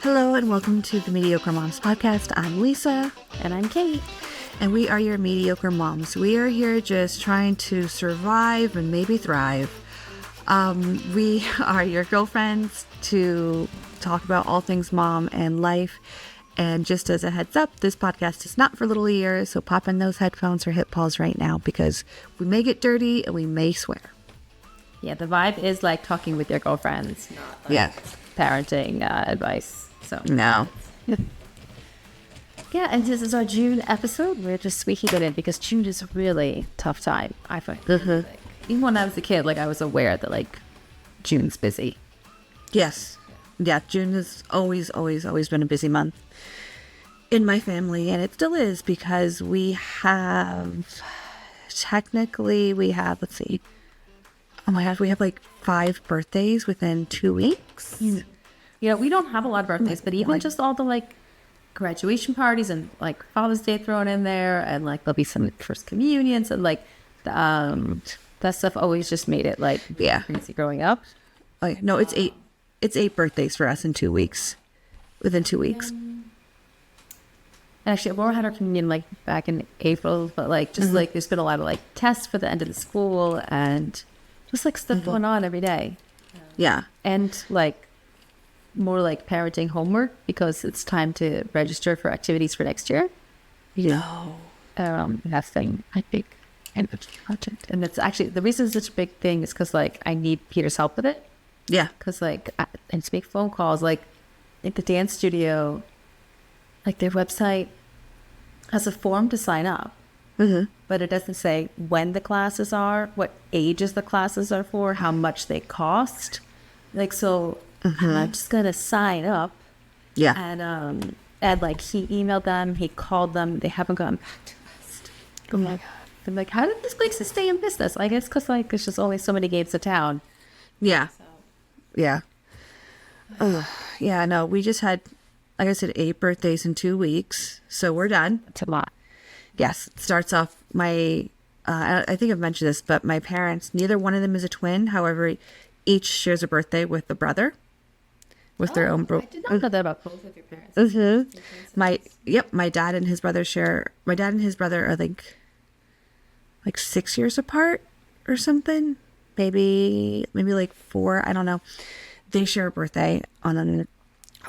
Hello and welcome to the Mediocre Moms podcast. I'm Lisa. And I'm Kait. And we are your mediocre moms. We are here just trying to survive and maybe thrive. We are your girlfriends to talk about all things mom and life. And just as a heads up, this podcast is not for little ears, so pop in those headphones or hit pause right now because we may get dirty and we may swear. Yeah, the vibe is like talking with your girlfriends, not like parenting advice. So No. Yeah, and this is our June episode. We're just squeaking it in because June is a really tough time. I find even when I was a kid, like I was aware that like June's busy. Yes. Yeah, June has always been a busy month in my family, and it still is because we have, let's see. Oh my gosh, we have like 5 birthdays within 2 weeks. You know, we don't have a lot of birthdays, but even just all the like graduation parties and like Father's Day thrown in there, and like there'll be some first communions and like that stuff always just made it like crazy growing up. Oh yeah, no, it's 8. It's 8 birthdays for us in 2 weeks. Within 2 weeks. Actually, Laura had her communion like back in April, but like just like there's been a lot of like tests for the end of the school and just like stuff going on every day. Yeah. And like more like parenting homework because it's time to register for activities for next year. That's thing, I think. And it's project. And it's actually the reason it's such a big thing is because like I need Peter's help with it. Yeah. Because like and to make phone calls, like at the dance studio, like their website has a form to sign up, but it doesn't say when the classes are, what ages the classes are for, how much they cost. Like, so I'm just going to sign up. Yeah. And like he emailed them, he called them, they haven't gotten back to us. Oh my God. I'm like, how did this place stay in business? I guess because like there's just only so many games of town. Yeah. Yeah. Yeah, no, we just had, like I said, 8 birthdays in 2 weeks. So we're done. It's a lot. Yes. It starts off I think I've mentioned this, but my parents, neither one of them is a twin. However, each shares a birthday with a brother. With their own I did not know that about both of your parents. My dad and his brother are I think like 6 years apart or something. Maybe like 4. I don't know. They share a birthday on the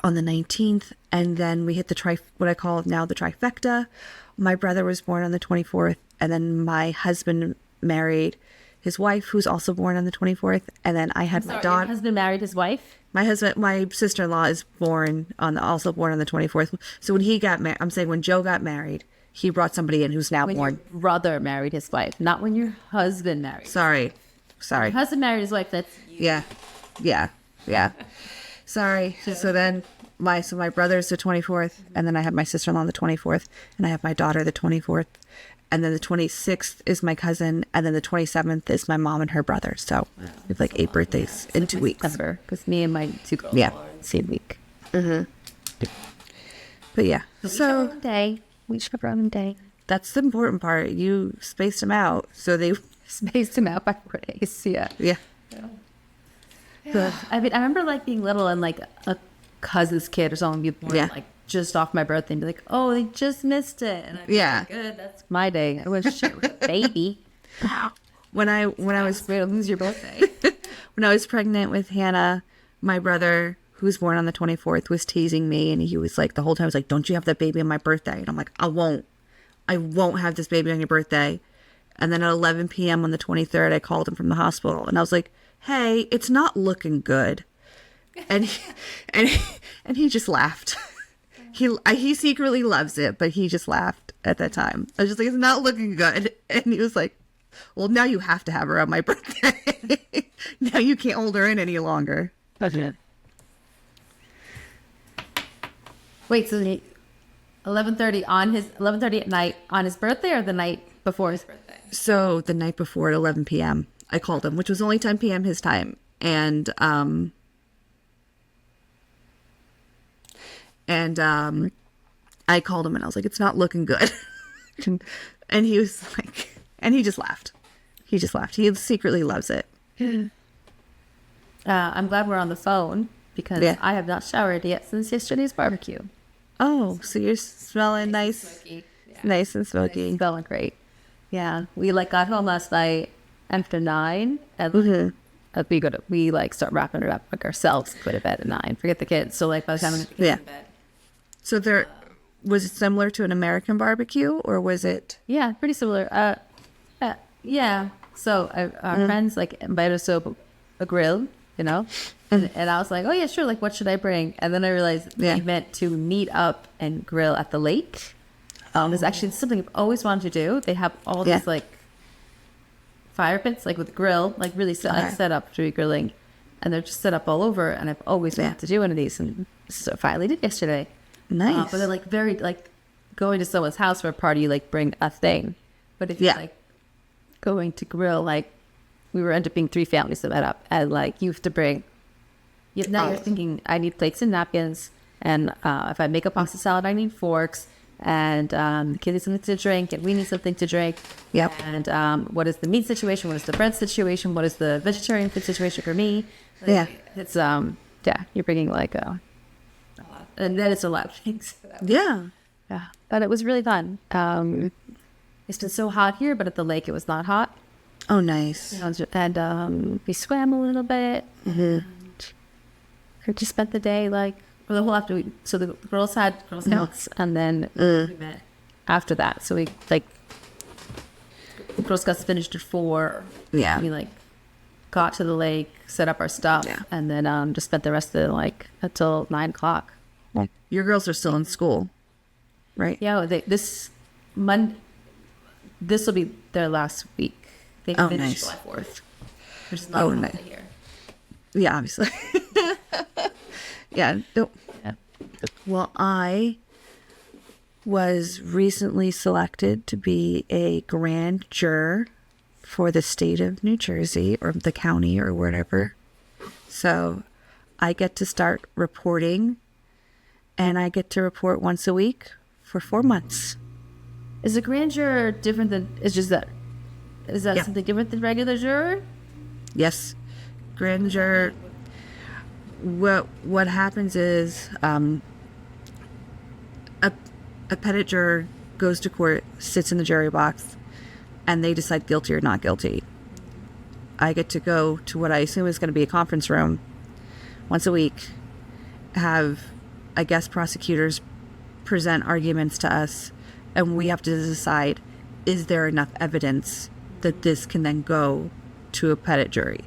19th, and then we hit what I call now the trifecta. My brother was born on the 24th, and then my husband married his wife, who's also born on the 24th, and then I had my daughter. Your husband married his wife? My sister-in-law is also born on the 24th. So when he got married, I'm saying when Joe got married, he brought somebody in who's now born. Your brother married his wife, not when your husband married. Sorry. Your husband married his wife. That's you. Yeah. Sorry. So then my brother's the 24th, and then I have my sister-in-law on the 24th, and I have my daughter the 24th, and then the 26th is my cousin, and then the 27th is my mom and her brother. So we have like 8 birthdays in 2 weeks. Because me and my 2 girls are in the same week. But yeah. So we each have our own day. That's the important part. You spaced them out, so they spaced them out by 4 days. Yeah. I mean, I remember like being little and like a cousin's kid or something be born like just off my birthday and be like, oh, they just missed it. And I'd be like, good, that's my day. I was shit with a baby. When I was afraid to lose your birthday. When I was pregnant with Hannah, my brother, who was born on the 24th, was teasing me, and he was like the whole time was like, don't you have that baby on my birthday? And I'm like, I won't have this baby on your birthday. And then at 11 p.m. on the 23rd, I called him from the hospital, and I was like, hey, it's not looking good. And he just laughed. He secretly loves it, but he just laughed at that time. I was just like, it's not looking good. And he was like, well, now you have to have her on my birthday. Now you can't hold her in any longer. Wait, so 11:30 at night on his birthday, or the night before his birthday? So the night before at 11 p.m. I called him, which was only 10 p.m. his time. And I called him and I was like, it's not looking good. And he was like, and he just laughed. He secretly loves it. I'm glad we're on the phone because Yeah. I have not showered yet since yesterday's barbecue. Oh, so you're smelling nice, Smoky. Yeah. nice and smoky. Smelling great. Yeah, we like got home last night after 9, and we like start wrapping it up like ourselves. Go to bed at 9. Forget the kids. So like by the time we get the kids in bed. So there was it similar to an American barbecue, or was it? Yeah, pretty similar. Yeah. So our friends like invited us to a grill, you know, and I was like, oh yeah, sure. Like, what should I bring? And then I realized they meant to meet up and grill at the lake. It's actually something I've always wanted to do. They have all these like fire pits, like with a grill, like really set up to be grilling, and they're just set up all over. And I've always wanted to do one of these, and so I finally did yesterday. Nice. But they're like very like going to someone's house for a party, you like bring a thing. But if you're like going to grill, like we were ended up being 3 families that met up, and like you have to bring. Now you're thinking, I need plates and napkins, and if I make a pasta salad, I need forks, and the kids need something to drink, and we need something to drink. Yep. And what is the meat situation? What is the bread situation? What is the vegetarian food situation for me? Like, it's you're bringing like a lot, and then it's a lot of things. Yeah. Yeah, but it was really fun. It's been so hot here, but at the lake it was not hot. Oh, nice. And we swam a little bit. Mm-hmm. We just spent the day like for the whole afternoon. So the girls had Girl Scouts, and then we met after that. So we like Girl Scouts finished at 4. Yeah. We like got to the lake, set up our stuff, and then just spent the rest of the like until 9 o'clock. Your girls are still in school, right? Yeah, this will be their last week. They finished July 4th. Which is not nice here. Yeah, obviously. Yeah. Well, I was recently selected to be a grand juror for the state of New Jersey, or the county, or whatever. So I get to start reporting, and I get to report once a week for 4 months. Is a grand juror different than, is that something different than regular juror? Yes. Grand juror, what happens is a pettit juror goes to court, sits in the jury box, and they decide guilty or not guilty. I get to go to what I assume is going to be a conference room once a week, have, I guess, prosecutors present arguments to us, and we have to decide, is there enough evidence that this can then go to a pettit jury?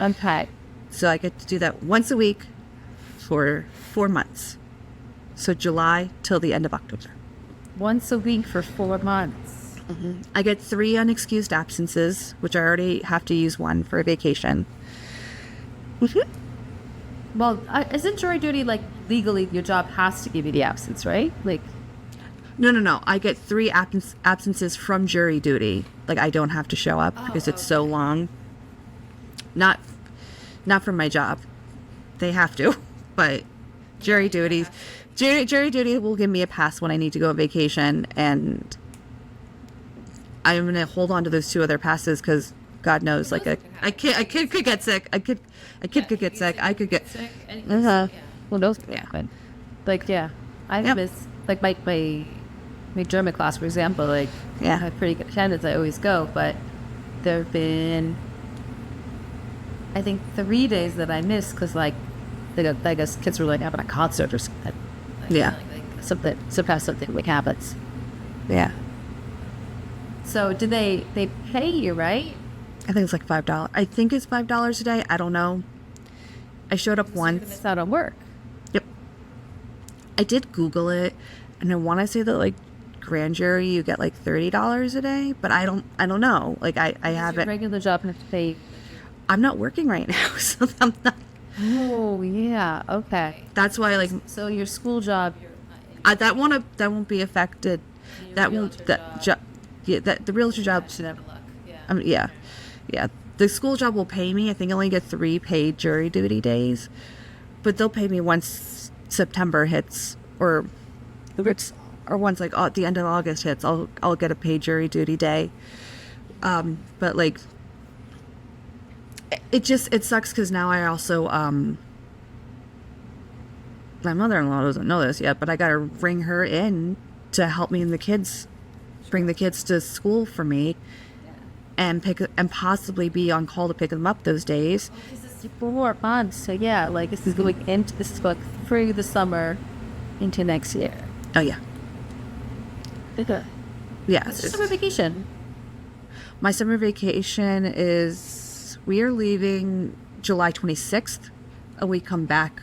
Okay. So I get to do that once a week for 4 months. So July till the end of October. Once a week for 4 months. Mm-hmm. I get 3 unexcused absences, which I already have to use 1 for a vacation. Mm-hmm. Well, isn't jury duty like legally your job has to give you the absence, right? Like, No. I get 3 absences from jury duty. Like, I don't have to show up because it's so long. Not from my job. They have to, but jury duty will give me a pass when I need to go on vacation, and I'm gonna hold on to those 2 other passes because God knows, like a kid could get sick. A kid could get sick. I could get sick. Well, those happen. Like, I miss like my German class, for example. Like, I have pretty good attendance. I always go, but there've been, I think, 3 days that I missed because, like, I guess kids were like having a concert or something. Like, sometimes something like happens. Yeah. So did they pay you, right? I think it's like $5. I think it's $5 a day. I don't know. I showed up once. It's out on work. Yep. I did Google it, and I want to say that like grand jury you get like $30 a day, but I don't know. Like I haven't. Regular job have to pay. I'm not working right now, so I'm not. Oh yeah, okay. That's why, like, so your school job, that won't be affected. That won't the realtor job should have a look. Yeah. The school job will pay me. I think I only get 3 paid jury duty days, but they'll pay me once September hits, or once like at the end of August hits. I'll get a paid jury duty day. But like. It sucks because now I also my mother-in-law doesn't know this yet, but I got to bring her in to help me and the kids, bring the kids to school for me, and possibly be on call to pick them up those days. This is 4 months, so yeah, like this is going through the summer into next year. Oh yeah. Okay. Yeah. It's summer vacation. My summer vacation is, we are leaving July 26th, and we come back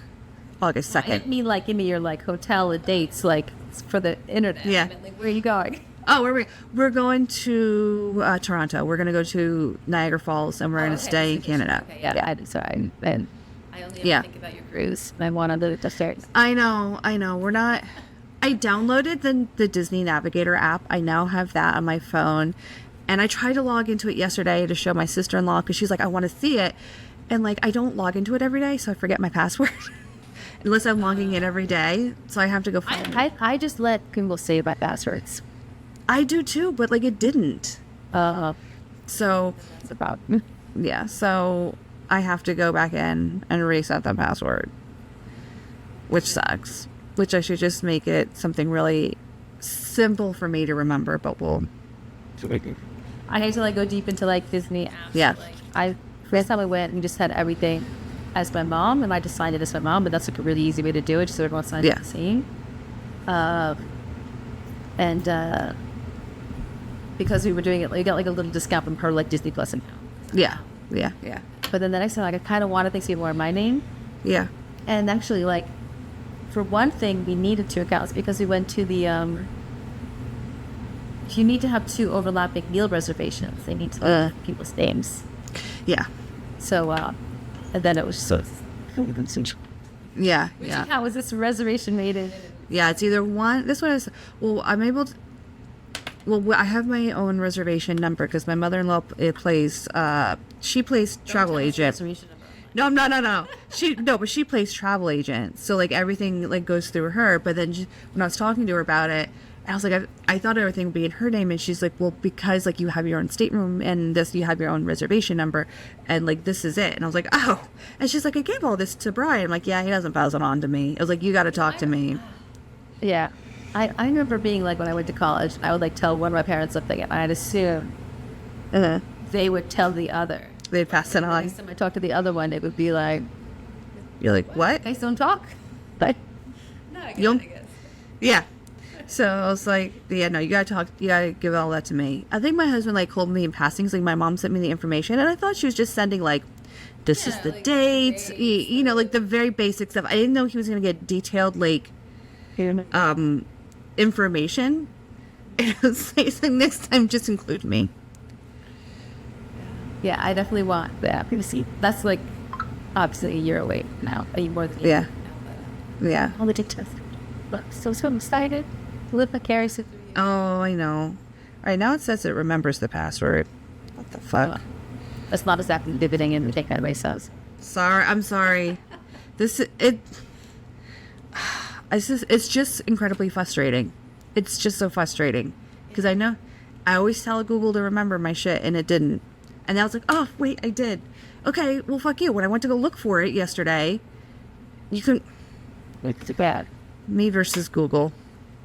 August 2nd. I didn't mean like give me your like hotel and dates like for the internet. Yeah. I meant, like, where are you going? Oh, we're going to Toronto. We're going to go to Niagara Falls, and we're going to stay in Canada. Okay, yeah. I only have to think about your cruise. I want to the start. I know. We're not. I downloaded the Disney Navigator app. I now have that on my phone, and I tried to log into it yesterday to show my sister-in-law because she's like, I want to see it, and like I don't log into it every day, so I forget my password. Unless I'm logging in every day, so I have to go find it. I just let Google save my passwords. I do too, but like it didn't. So It's about yeah, so I have to go back in and reset the password, which sucks. Which I should just make it something really simple for me to remember, but we'll. I hate to like go deep into like Disney apps. Yeah. Like last time I went and just had everything as my mom, and I just signed it as my mom, but that's like a really easy way to do it, just so everyone signs it the same. Because we were doing it, you got like a little discount from her like Disney Plus account. Yeah. But then the next time, like I kind of wanted things to be more my name, Yeah. and actually like for one thing, we needed 2 accounts because we went to the you need to have 2 overlapping meal reservations. They need to have people's names. Yeah. So, and then it was so. Yeah. Which account was this reservation made in? Yeah, it's either one. This one is. Well, I'm able to. Well, I have my own reservation number because my mother-in-law plays. She plays travel agent. Reservation number. No. But she plays travel agent. So like everything like goes through her. But then when I was talking to her about it, I was like, I thought everything would be in her name, and she's like, well, because like you have your own stateroom and this, you have your own reservation number, and like this is it. And I was like, oh. And she's like, I gave all this to Brian. I'm like, yeah, he doesn't pass it on to me. I was like, you got to talk to me. Yeah, I remember being like when I went to college, I would like tell one of my parents something, and I'd assume they would tell the other. They'd pass it on. Next time I talked to the other one, it would be like, You're like, what? guys don't talk. But No, I guess. Yeah. So I was like, yeah, no, you gotta talk, you gotta give all that to me. I think my husband like called me in passing, like my mom sent me the information, and I thought she was just sending like, this is the like, dates, you know, like the very basic stuff. I didn't know he was gonna get detailed like, information. And I was like, next time, just include me. yeah, I definitely want that. That's like obviously a year away now. More than a Yeah. year. Yeah. All the details. But so excited. Live vicariously through you. Oh, I know. All right, now it says it remembers the password. What the fuck? That's not exactly vividing in the take that way says. Sorry, I'm sorry. It's just incredibly frustrating. It's just so frustrating because I know I always tell Google to remember my shit and it didn't. And now it's like, oh wait, I did. Okay, well fuck you. When I went to go look for it yesterday, you couldn't. It's too bad. Me versus Google.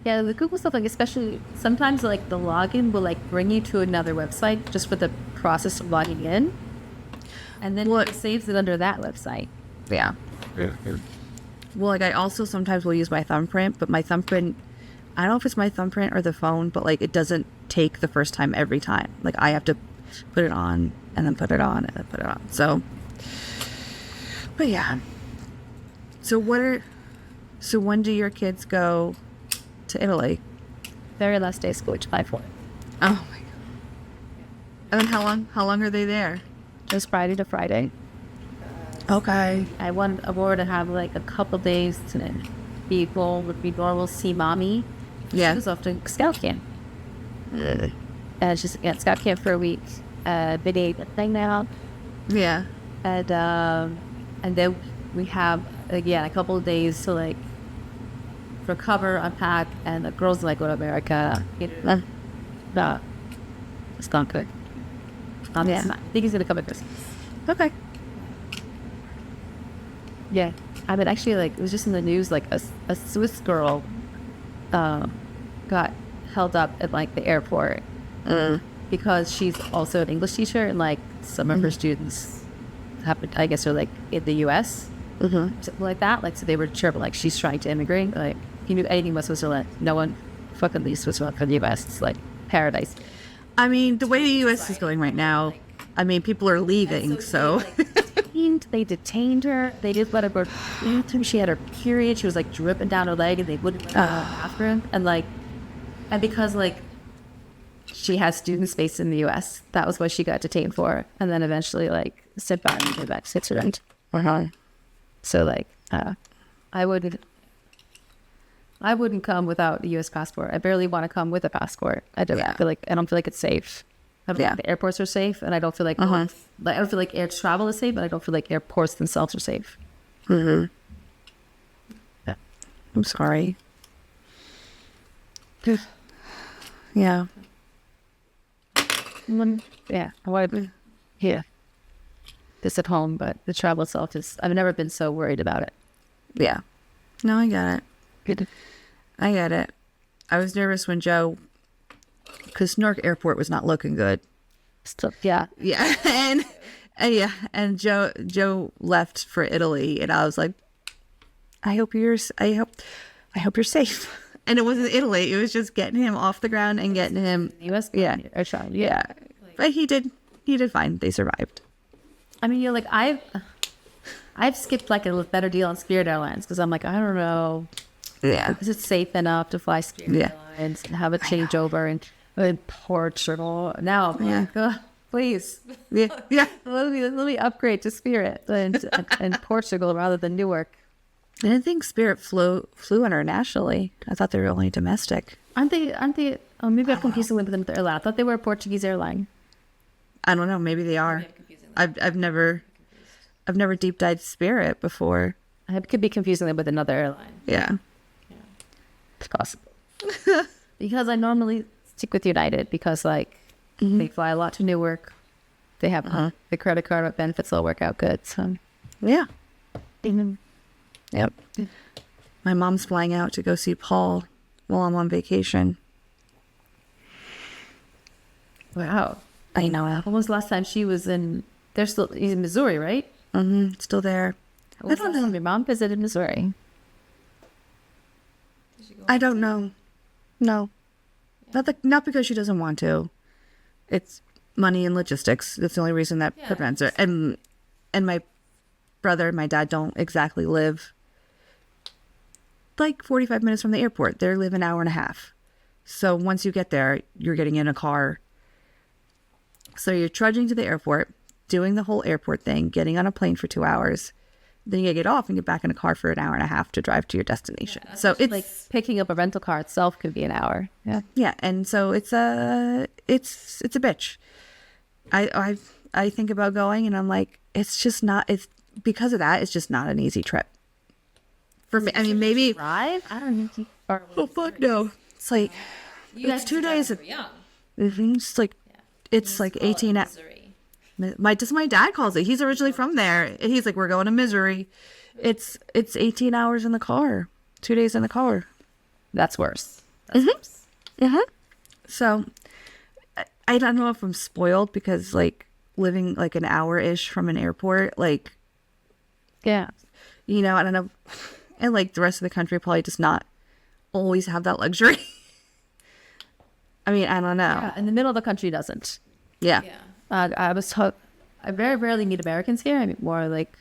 Yeah, the Google stuff, like especially sometimes like the login will like bring you to another website just for the process of logging in, and then it saves it under that website. Yeah. Well, like I also sometimes will use my thumbprint, but my thumbprint, I don't know if it's my thumbprint or the phone, but like it doesn't take the first time every time. Like I have to put it on and then put it on and then put it on. So, but yeah. So when do your kids go to Italy? Very last day of school, July 4th. Oh my god. And then how long are they there? Just Friday to Friday. Okay. I want Aurora to have like a couple days to be normal, see mommy. Yeah. She goes off to scout camp. And she's at scout camp for a week. Biddy thing now. Yeah. And then we have again a couple of days to like recover, unpack, and the girls like go to America. No, it's not good. Yeah. I think he's gonna come at Christmas. Okay. Yeah. I mean, actually, like, it was just in the news, like, a Swiss girl got held up at, like, the airport because she's also an English teacher, and, like, some of her students happen, I guess, are, like, in the U.S., something like that. Like, so they were sure, like, she's trying to immigrate. Like, he knew anything about Switzerland. No one fucking leaves Switzerland for the U.S. It's, like, paradise. I mean, the way the U.S. is going right now, I mean, people are leaving, so... They detained her. They didn't let her go to the bathroom. She had her period. She was, like, dripping down her leg, and they wouldn't let her go to the bathroom. And, like, and because, like, she has student space in the U.S., that was what she got detained for. And then eventually, like, sent back and go back to Switzerland. So, like, I wouldn't come without a U.S. passport. I barely want to come with a passport. I don't feel like it's safe. I don't think the airports are safe, and I don't feel like I don't feel like air travel is safe, but I don't feel like airports themselves are safe. I'm sorry. Yeah. Yeah, I want to this at home, but the travel itself is, I've never been so worried about it. Yeah. No, I get it. I get it. I was nervous when because Newark Airport was not looking good. Still, yeah. Yeah. And Joe left for Italy, and I was like, I hope you're safe. And it wasn't Italy. It was just getting him off the ground and getting him. U.S. Yeah. Yeah. But he did fine. They survived. I mean, like, I've skipped, like, a better deal on Spirit Airlines because I'm like, I don't know. Yeah. Is it safe enough to fly Spirit Airlines and have a changeover in Portugal? Now I'm like, oh, please. Yeah. let me upgrade to Spirit and Portugal rather than Newark. I didn't think Spirit flew internationally. I thought they were only domestic. Aren't they? Oh, maybe I'm confusing them with another airline. I thought they were a Portuguese airline. I don't know. Maybe they are. I've never deep dived Spirit before. I could be confusing them with another airline. Yeah. It's possible. Because I normally stick with United because, like, they fly a lot to Newark. They have the credit card benefits will work out good. So yeah. Yep. My mom's flying out to go see Paul while I'm on vacation. Wow. I know. When was the last time she was in? He's in Missouri, right? Still there. I don't know. Your mom visited Missouri. I don't know. No. Not because she doesn't want to. It's money and logistics. That's the only reason that prevents her. And my brother and my dad don't exactly live like 45 minutes from the airport. They live an hour and a half. So once you get there, you're getting in a car. So you're trudging to the airport, doing the whole airport thing, getting on a plane for 2 hours. Then you get off and get back in a car for an hour and a half to drive to your destination. Yeah, so it's like picking up a rental car itself could be an hour. Yeah. Yeah. And so it's a bitch. I think about going and I'm like, it's just not, it's because of that. It's just not an easy trip for me. I mean, maybe drive. I don't know. Oh, fuck no. It's like, it's 2 days. It's like, it's like 18 hours. My dad calls it. He's originally from there. He's like, we're going to Missouri. It's 18 hours in the car. 2 days in the car. That's worse. That's worse. So I don't know if I'm spoiled because like living like an hour-ish from an airport, like, yeah, you know, I don't know. And like the rest of the country probably does not always have that luxury. I mean, I don't know. Yeah, and the middle of the country doesn't. Yeah. I very rarely meet Americans here. I mean, more like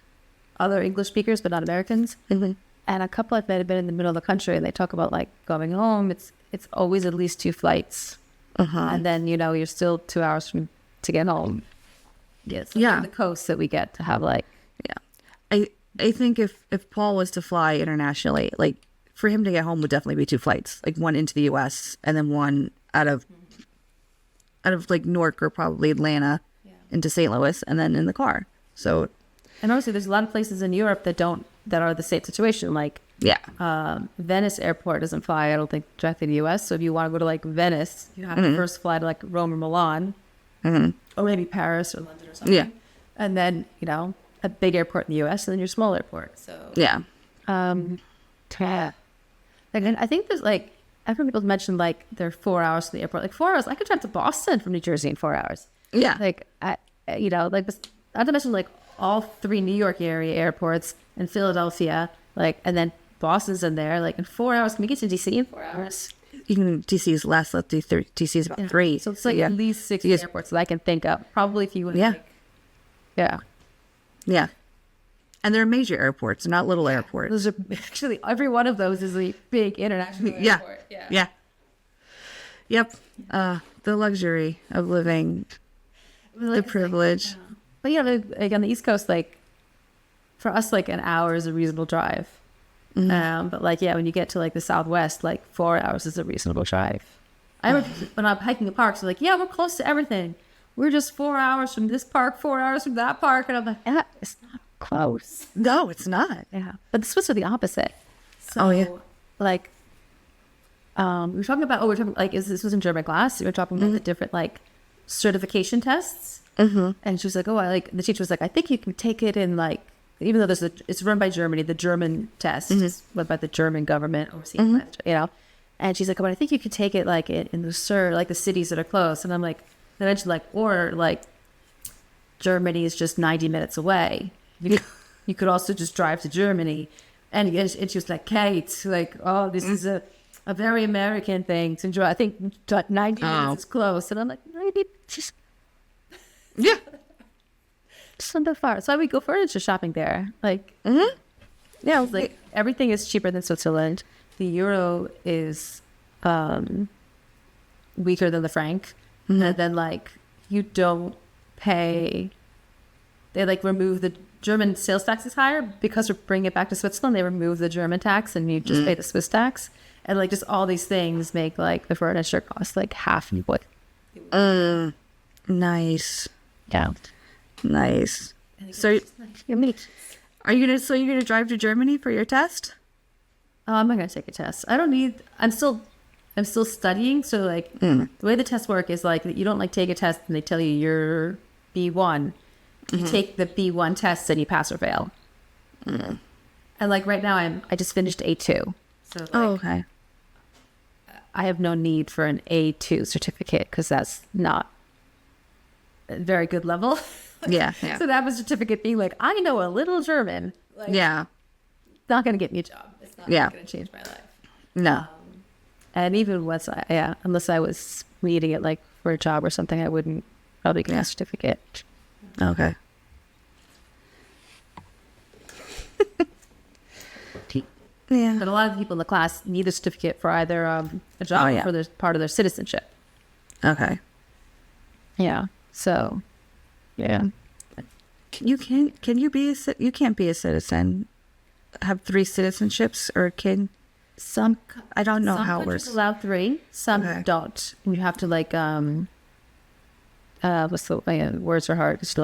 other English speakers, but not Americans. And a couple I've met have been in the middle of the country, and they talk about like going home. It's always at least 2 flights, and then you know you're still 2 hours to get home. Yes, the coast that we get to have like. Yeah, I think if Paul was to fly internationally, like for him to get home would definitely be 2 flights, like one into the U.S. and then one out of like Newark or probably Atlanta into St. Louis and then in the car. So, and obviously there's a lot of places in Europe that are the same situation. Like Venice airport doesn't fly, I don't think, directly to the U.S. So if you want to go to like Venice, you have to first fly to like Rome or Milan, or maybe Paris or London or something. Yeah, and then you know a big airport in the U.S. and then your small airport. So Yeah. Like, and I think there's like, I've heard people mention like they're 4 hours from the airport. Like 4 hours, I could drive to Boston from New Jersey in 4 hours. Yeah. Like, like, not to mention like all 3 New York area airports and Philadelphia, like, and then Boston's in there. Like in 4 hours, can we get to DC in 4 hours? You can, DC is less, DC is about 3. So it's like at least 6 airports that I can think of. Probably if you went. Yeah. Yeah. And they're major airports, not little airports. Those are actually, every one of those is a big international airport. Yeah. Yep. The luxury of living, the privilege. Like, but like on the East Coast, like for us, like an hour is a reasonable drive. But like, when you get to like the Southwest, like 4 hours is a reasonable drive. I remember when I'm hiking the parks, they're like, we're close to everything. We're just 4 hours from this park, 4 hours from that park. And I'm like, it's not close. No, it's not. Yeah. But the Swiss are the opposite. So, like, we were talking about, this was in German class. We were talking about the different like certification tests. And she was like, the teacher was like, I think you can take it in like, even though it's run by Germany, the German test is run by the German government overseeing it, And she's like, but I think you could take it like in the cities that are close. And I'm like, they mentioned like, or like Germany is just 90 minutes away. You could also just drive to Germany. And she was like, Kate, like, this is a very American thing to enjoy. I think 90 minutes is close. And I'm like, 90, just... Yeah. Just not that far. So I would go furniture shopping there. Like, like everything is cheaper than Switzerland. The euro is weaker than the franc. And then like you don't pay. They like remove the German sales tax is higher because we're bringing it back to Switzerland. They remove the German tax and you just pay the Swiss tax. And like just all these things make like the furniture cost like half of what. Nice. Yeah. Nice. So, are you gonna drive to Germany for your test? Oh, I'm not gonna take a test. I don't need. I'm still studying. So like the way the tests work is like you don't like take a test and they tell you you're B1. You take the B1 test and you pass or fail. And like right now I just finished A2. So like, okay. I have no need for an A2 certificate because that's not a very good level. Yeah. So that was certificate being like, I know a little German. Like, yeah. Not going to get me a job. It's not going to change my life. No. And even once unless I was needing it like for a job or something, I wouldn't probably get a certificate. Okay. Yeah. But a lot of the people in the class need a certificate for either a job or for their part of their citizenship. Okay. Yeah. So, yeah. You can't be a citizen, have 3 citizenships, or can some? I don't know how it works. Some allow 3, some don't. You have to like what's the words are hard. You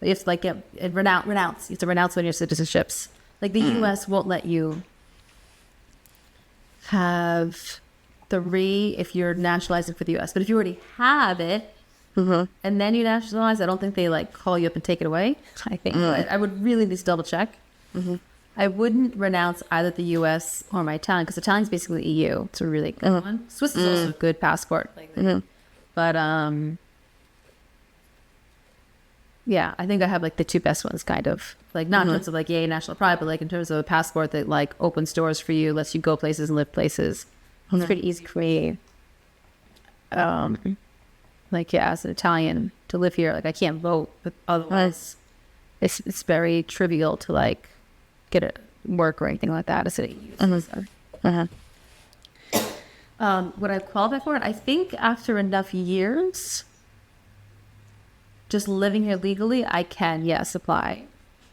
have to like renounce. You have to renounce one of your citizenships. Like the U.S. won't let you have 3 if you're nationalizing for the U.S. But if you already have it. And then you nationalize, I don't think they like call you up and take it away. I think I would really need to double check. I wouldn't renounce either the U.S. or my Italian because Italian's basically EU. It's a really good one. Swiss is also a good passport. But I think I have like the 2 best ones, kind of like not in terms of like national pride, but like in terms of a passport that like opens doors for you, lets you go places and live places. It's pretty easy for me. Like, as an Italian to live here, like I can't vote, but otherwise it's very trivial to like get a work or anything like that as a would I qualify for it? I think after enough years just living here legally, I can, apply.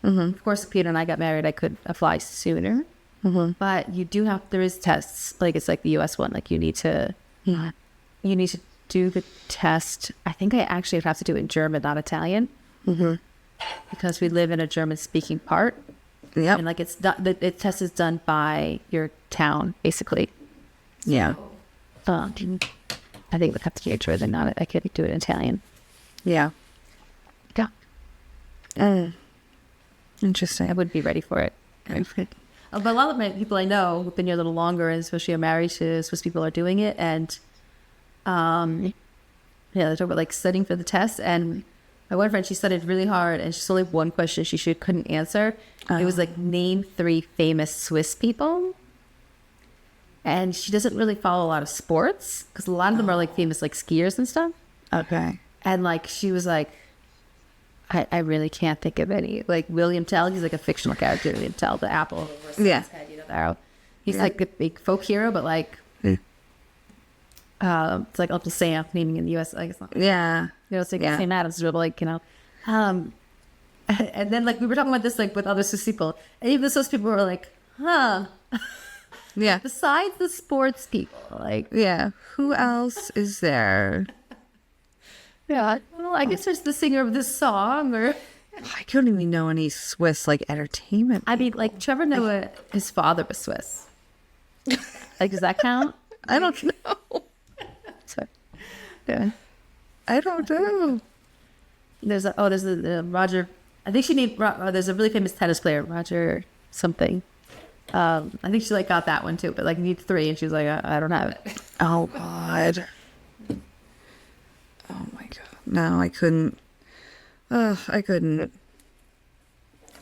Of course, if Peter and I got married, I could apply sooner. But you do there is tests, like it's like the US one, like you need to do the test. I think I actually would have to do it in German, not Italian, because we live in a German-speaking part. Yeah, and like it's done. The test is done by your town, basically. Yeah. I think it would have to be German, not I could do it in Italian. Yeah. Yeah. Interesting. I would be ready for it. But a lot of my people I know who've been here a little longer, and especially are married to Swiss people, are doing it. And they're talking about like studying for the test. And my one friend, she studied really hard, and she's only one question she couldn't answer. It was like, name 3 famous Swiss people. And she doesn't really follow a lot of sports because a lot of them are like famous like skiers and stuff. Okay. And like she was like, I really can't think of any. Like William Tell, he's like a fictional character. William Tell, the apple. Yeah. Head, you know, the arrow. He's like a big folk hero, but like, it's like Uncle Sam naming in the U.S. Like it's not. Yeah. You know, it's like Sam Adams, but like, you know. And then like we were talking about this like with other Swiss people, and even those people were like, huh. Yeah. Besides the sports people, like, Yeah. Who else is there? yeah, well, I guess there's the singer of this song, or I don't even know any Swiss like entertainment. I mean, like Trevor Noah, his father was Swiss. Like, does that count? I don't know. So, yeah, I don't know. there's a Roger. I think she named. There's a really famous tennis player, Roger something. I think she like got that one too, but like need 3, and she was like, I don't have it. Oh God. Oh my God. No, I couldn't. I couldn't.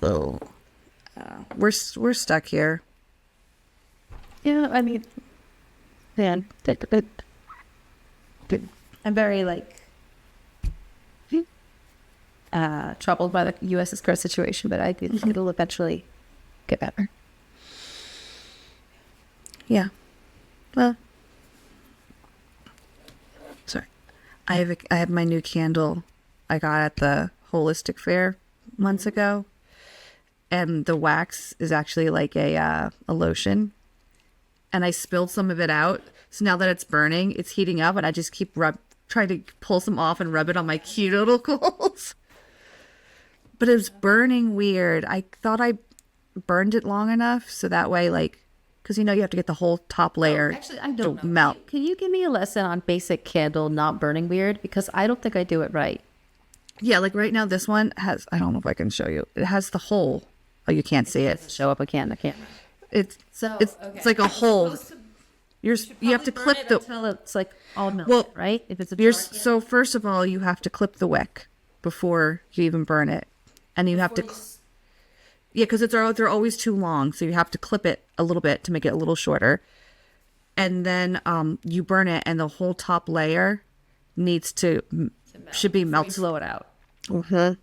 Oh. We're stuck here. Yeah, I mean, man, I'm very like troubled by the U.S.'s current situation, but I think it'll eventually get better. Yeah. Well. Sorry. I have my new candle I got at the holistic fair months ago, and the wax is actually like a lotion, and I spilled some of it out. So now that it's burning, it's heating up, and I just keep trying to pull some off and rub it on my cuticles. But it was burning weird. I thought I burned it long enough so that way, like, because you know you have to get the whole top layer Actually, I don't know. melt. Can you give me a lesson on basic candle not burning weird? Because I don't think I do it right. Yeah, like right now, this one has, I don't know if I can show you. It has the hole. Oh, you can't see it. Show up again, the camera. It's like a hole. You have to clip the until it's like all melted, right? If it's so first of all, you have to clip the wick before you even burn it, and you have to because they're always too long, so you have to clip it a little bit to make it a little shorter, and then you burn it, and the whole top layer should be melted. blow it out. Mm-hmm.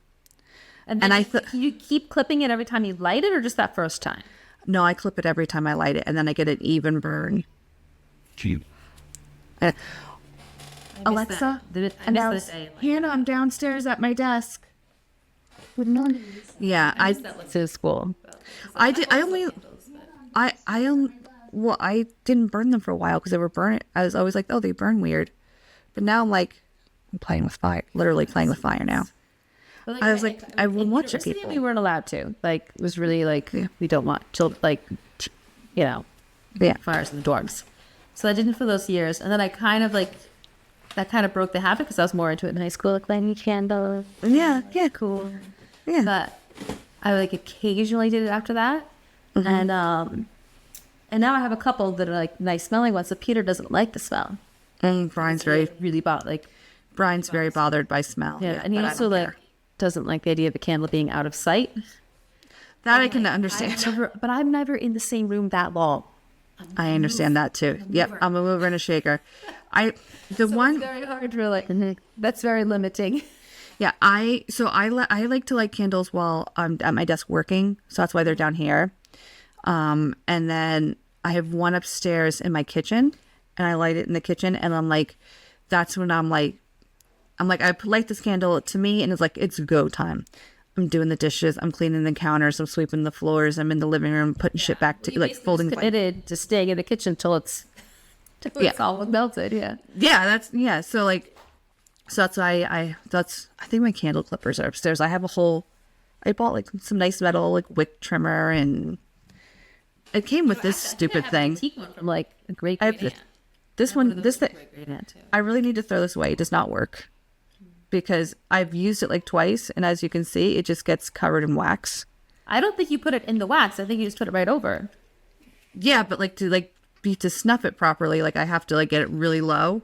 And I thought you keep clipping it every time you light it, or just that first time? No, I clip it every time I light it, and then I get an even burn. Alexa, Hannah, I'm downstairs at my desk. Yeah, I to school. I didn't burn them for a while because they were burning. I was always like, oh, they burn weird, but now I'm like, I'm playing with fire, literally playing with fire now. Like, I was like, I will watch it. People. People, We weren't allowed to. Like, it was really like we don't want children. Like, fires in the dorms. So I didn't for those years, and then I kind of like that kind of broke the habit because I was more into it in high school, like lighting candles. Yeah, Cool. yeah. But I like occasionally did it after that, and now I have a couple that are like nice smelling ones. So Peter doesn't like the smell. Brian's very bothered by smell. Yeah, and he also like doesn't like the idea of the candle being out of sight. That I can understand. But I'm never in the same room that long. I understand that too. Yep, I'm a mover and a shaker. It's very hard, really. That's very limiting. Yeah, I like to light candles while I'm at my desk working, so that's why they're down here. And then I have one upstairs in my kitchen, and I light it in the kitchen, and I'm like, that's when I'm like, I light this candle to me, and it's like, it's go time. I'm doing the dishes, I'm cleaning the counters, I'm sweeping the floors, I'm in the living room putting shit back to like folding. Committed to staying in the kitchen till it's all melted. Yeah. Yeah. So that's why I think my candle clippers are upstairs. I bought like some nice metal like wick trimmer, and it came with this stupid thing. Antique one from like a great aunt. This thing. I really need to throw this away. It does not work because I've used it like twice, and as you can see, it just gets covered in wax. I don't think you put it in the wax. I think you just put it right over. Yeah, but like to snuff it properly, like I have to like get it really low,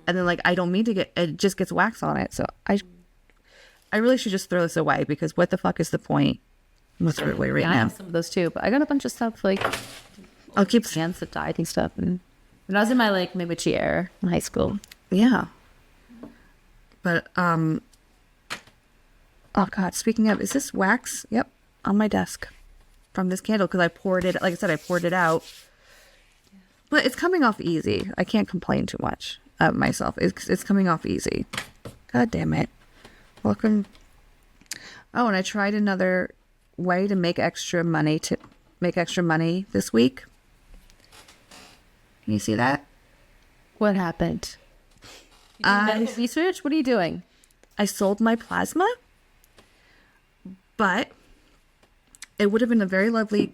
and then like I don't mean to get it just gets wax on it. So I really should just throw this away because what the fuck is the point? I'm gonna throw it away right I now. have some of those too, but I got a bunch of stuff like I'll keep. hands that dyed and stuff. And when I was in my like Mediocre in high school, Yeah. But oh god, speaking of, is this wax? Yep, on my desk from this candle because I poured it. Like I said, I poured it out. But it's coming off easy. I can't complain too much of myself. It's coming off easy. God damn it. Welcome. Oh, and I tried another way to make extra money this week. Can you see that? what happened? Medical research? What are you doing? I sold my plasma, but it would have been a very lovely.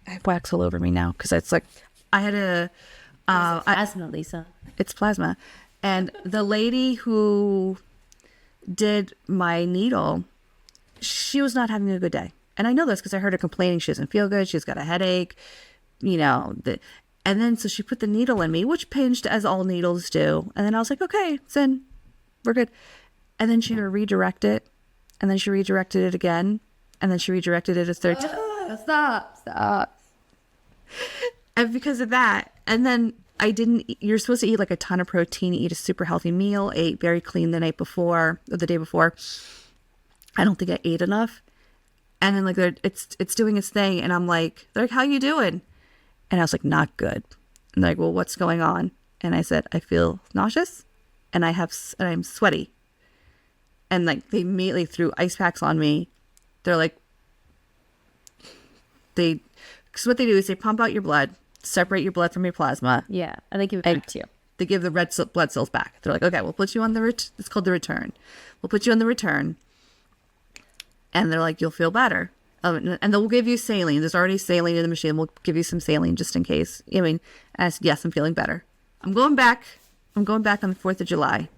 I have wax all over me now because it's like I had a. Plasma, Lisa. It's plasma, and the lady who did my needle, she was not having a good day, and I know this because I heard her complaining. She doesn't feel good. She's got a headache, and then so she put the needle in me, which pinched as all needles do, and then I was like, okay, it's in, we're good. And then she would redirect it, and then she redirected it again, and then she redirected it a third time. Stop. And because of that, and then you're supposed to eat like a ton of protein, eat a super healthy meal, ate very clean the night before, or the day before. I don't think I ate enough. And then like it's doing its thing, and I'm like, they're like, how you doing? And I was like, not good. And they're like, well, what's going on? And I said, I feel nauseous, and I'm sweaty. And like they immediately threw ice packs on me. They're like, because what they do is they pump out your blood, separate your blood from your plasma. Yeah, and they give it back to you. They give the red blood cells back. They're like, okay, we'll put you on it's called the return. We'll put you on the return. And they're like, you'll feel better. And they'll give you saline. There's already saline in the machine. We'll give you some saline just in case. And I said, yes, I'm feeling better. I'm going back on the 4th of July.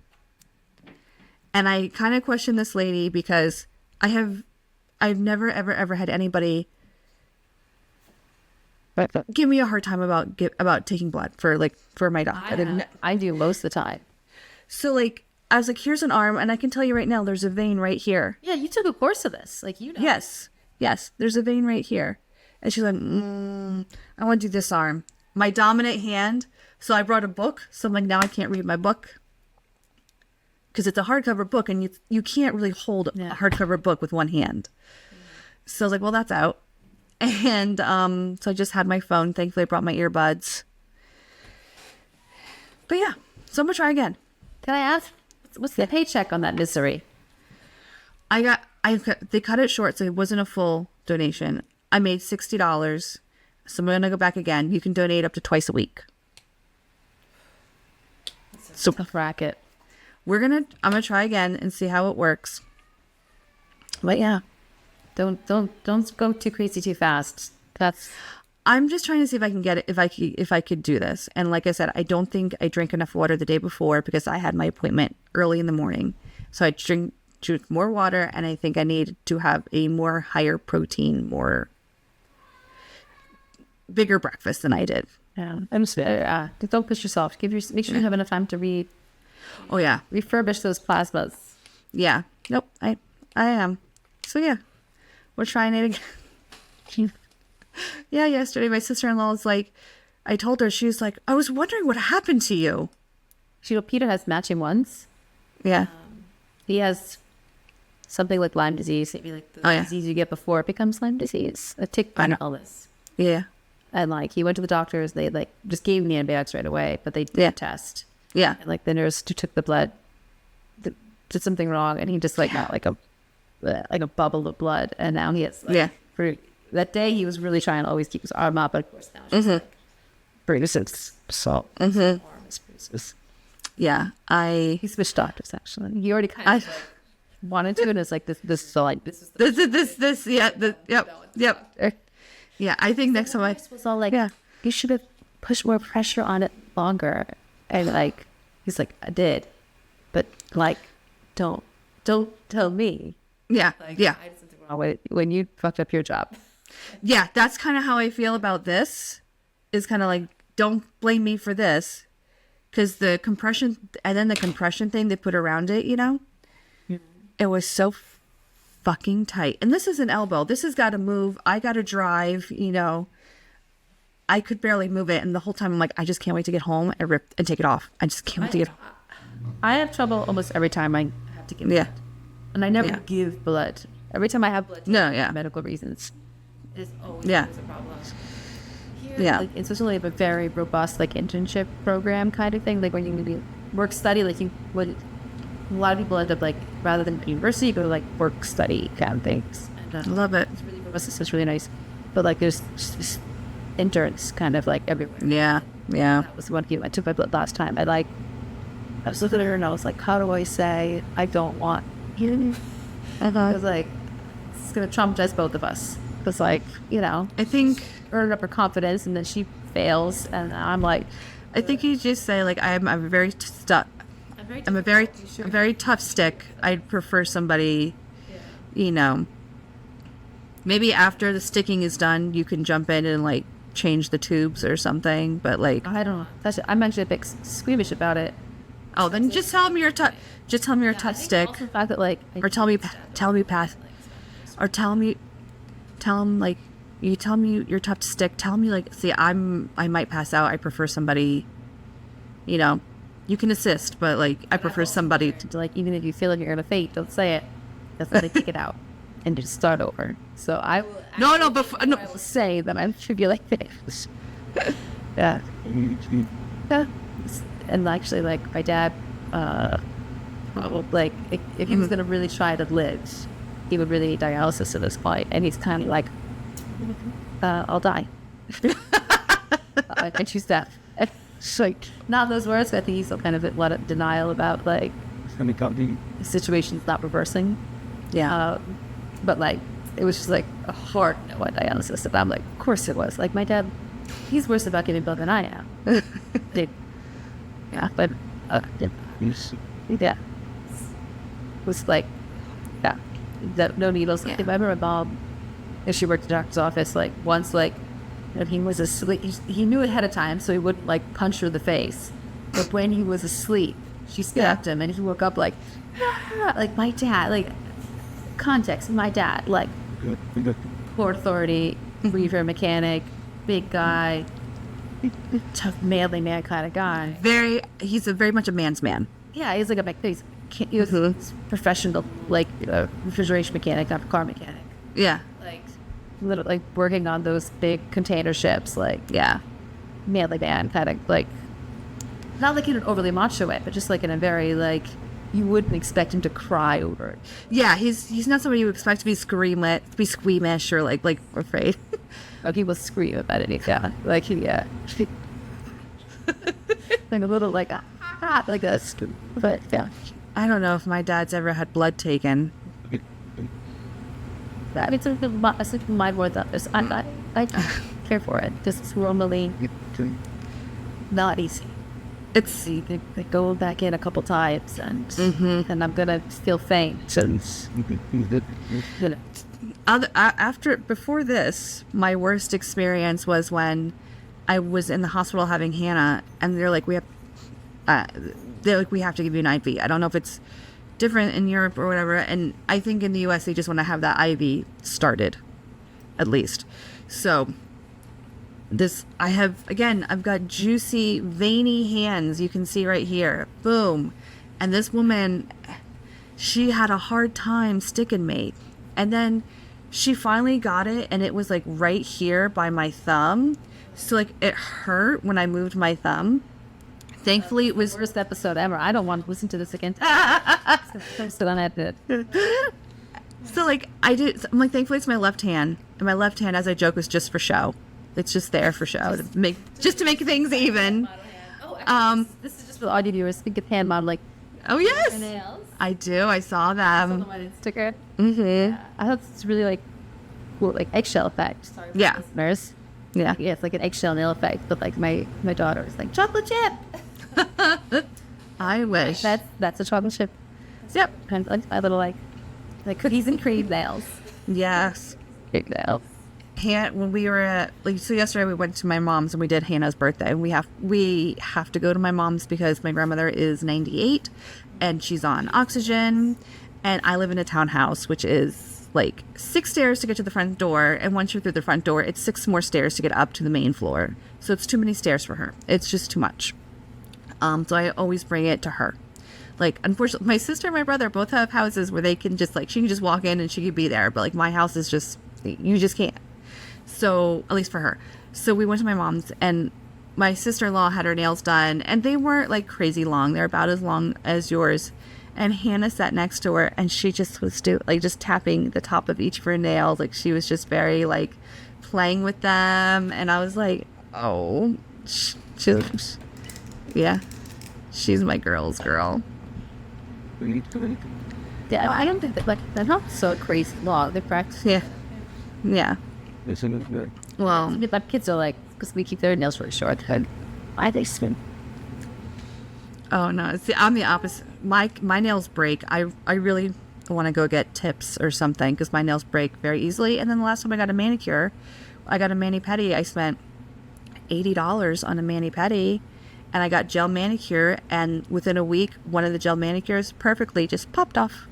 And I kind of question this lady because I've never, ever, ever had anybody give me a hard time about taking blood for my doctor. I do most of the time. So like, I was like, here's an arm, and I can tell you right now, there's a vein right here. Yeah, you took a course of this. Like, you know. Yes, there's a vein right here. And she's like, I want to do this arm. My dominant hand. So I brought a book. So I'm like, now I can't read my book. Because it's a hardcover book, and you can't really hold a hardcover book with one hand. So I was like, well, that's out. And so I just had my phone. Thankfully, I brought my earbuds. But yeah, so I'm going to try again. Can I ask, what's the paycheck on that misery? They cut it short, so it wasn't a full donation. I made $60. So I'm going to go back again. You can donate up to twice a week. It's a tough racket. I'm going to try again and see how it works. But yeah. Don't go too crazy too fast. I'm just trying to see if I can get it, if I could do this. And like I said, I don't think I drank enough water the day before because I had my appointment early in the morning. So I drink more water, and I think I need to have a more higher protein, bigger breakfast than I did. Yeah. Don't push yourself. Make sure you have enough time to read. Oh yeah. Refurbish those plasmas. Yeah. Nope. I am. So yeah. We're trying it again. Yeah, yesterday my sister-in-law was like, I told her, she was like, I was wondering what happened to you. Peter has matching ones. Yeah. He has something like Lyme disease, maybe like the disease you get before it becomes Lyme disease, a tick-borne illness. Yeah. And like he went to the doctors, they like just gave him the antibiotics right away, but they did a test. Yeah. And like the nurse who took the blood did something wrong, and he just like got like a bubble of blood, and now he has for that day he was really trying to always keep his arm up, but of course now it's like bruises. So arm is bruises. Yeah, he switched doctors actually. He already kind of wanted to, and it's like this yep. Yeah, I think next time was all like, you should have pushed more pressure on it longer, and like he's like, I did, but like don't tell me. Yeah, like, yeah. I did something when you fucked up your job. Yeah, that's kind of how I feel about this. Is kind of like, don't blame me for this, because the compression and then the compression thing they put around it, you know, it was so fucking tight. And this is an elbow. This has got to move. I got to drive. You know, I could barely move it, and the whole time I'm like, I just can't wait to get home and rip and take it off. I just can't wait to get home. I have trouble almost every time I have to give blood. And I never give blood. Every time I have blood, for medical reasons, it's always a problem. Here, like, it's especially a very robust like internship program kind of thing. Like when you maybe work study, like you would. A lot of people end up like rather than university, you go to like work study kind of things. And, I love it. It's really robust. It's really nice. But like there's just interns kind of like everywhere. Yeah. That was one I took my blood last time. I was looking at her and I was like, how do I say I don't want you? I was like, it's gonna traumatize both of us. Because like, you know, I think earn up her confidence and then she fails and I'm like, I think you just say like I'm a very tough stick. I'd prefer somebody, you know, maybe after the sticking is done, you can jump in and like change the tubes or something. But like, I don't know. I'm actually a bit squeamish about it. Oh, then just tell me you're tough. Just tell me you're a tough stick. Also the fact that like, or tell me like you tell me you're tough stick. Tell me like, see, I might pass out. I prefer somebody, you know, you can assist, but like I prefer somebody to like, even if you feel like you're gonna faint, don't say it. Just let it take it out and just start over. So I will say that I should be like this. Yeah. And actually, like my dad, like if he was gonna really try to live, he would really need dialysis at this point, and he's kind of like, I'll die. I choose death. It's like not those words, but I think he's still kind of a lot of denial about like the situation's not reversing. Yeah. But like it was just like a hard no on dialysis, and I'm like, of course it was. Like my dad, he's worse about giving blood than I am. Yeah, but it was like, no needles. Yeah. I remember my mom, if she worked at the doctor's office, like once, like, and he was asleep. He knew ahead of time, so he wouldn't like punch her in the face. But when he was asleep, she stabbed him, and he woke up like, like my dad, like context. My dad, like Port Authority, reefer mechanic, big guy. Tough manly man kind of guy. He's very much a man's man. Yeah, he's like he was professional, like refrigeration mechanic, not a car mechanic. Yeah, like literally like working on those big container ships. Like manly man kind of like, not like in an overly macho way, but just like in a very like you wouldn't expect him to cry over it. Yeah, he's not somebody you would expect to be squeamish or like afraid. Like he will scream about it. Yeah, like like a little like like this. But yeah, I don't know if my dad's ever had blood taken. I mean, it's my word that is I care for it. This is normally not easy. It's they go back in a couple times and I'm gonna still faint. Before this, my worst experience was when I was in the hospital having Hannah, and they're like, we have to give you an IV. I don't know if it's different in Europe or whatever, and I think in the US they just want to have that IV started, at least. So I've got juicy, veiny hands. You can see right here, boom, and this woman, she had a hard time sticking me, and then she finally got it, and it was like right here by my thumb. So like it hurt when I moved my thumb. Thankfully, it was the worst episode ever. I don't want to listen to this again. Sit on it. So like I'm like, thankfully it's my left hand, and my left hand, as I joke, was just for show. It's just there for show to make things even. This is just for the audio viewers. Think of hand model, like. Oh yes, nails. I do. I saw them. Sticker. Yeah. I thought it's really like cool, like eggshell effect. Sorry for listeners. Yeah, it's like an eggshell nail effect, but like my daughter is like chocolate chip. I wish that's a chocolate chip. Yep, kind of like my little like cookies and cream nails. Yes. Big nails. When we were at, like, so yesterday we went to my mom's and we did Hannah's birthday. And we have to go to my mom's because my grandmother is 98 and she's on oxygen, and I live in a townhouse, which is like 6 stairs to get to the front door, and once you're through the front door, it's 6 more stairs to get up to the main floor. So it's too many stairs for her. It's just too much. So I always bring it to her. Like, unfortunately, my sister and my brother both have houses where they can just, like, she can just walk in and she can be there. But, like, my house is just, you just can't. So, at least for her. So we went to my mom's, and my sister-in-law had her nails done, and they weren't, like, crazy long. They're about as long as yours. And Hannah sat next to her, and she just was just tapping the top of each of her nails. Like, she was just very, like, playing with them. And I was like, oh, yeah, she's my girl's girl. Yeah, I don't think that, like, they're not so crazy long. They're practicing. Yeah. Yeah. Well, My kids are like, because we keep their nails really short. I think spin. oh no, see, I'm the opposite. My nails break. I really want to go get tips or something because my nails break very easily. And then the last time I got a manicure, I got a mani-pedi. I spent $80 on a mani-pedi, and I got gel manicure, and within a week, one of the gel manicures perfectly just popped off.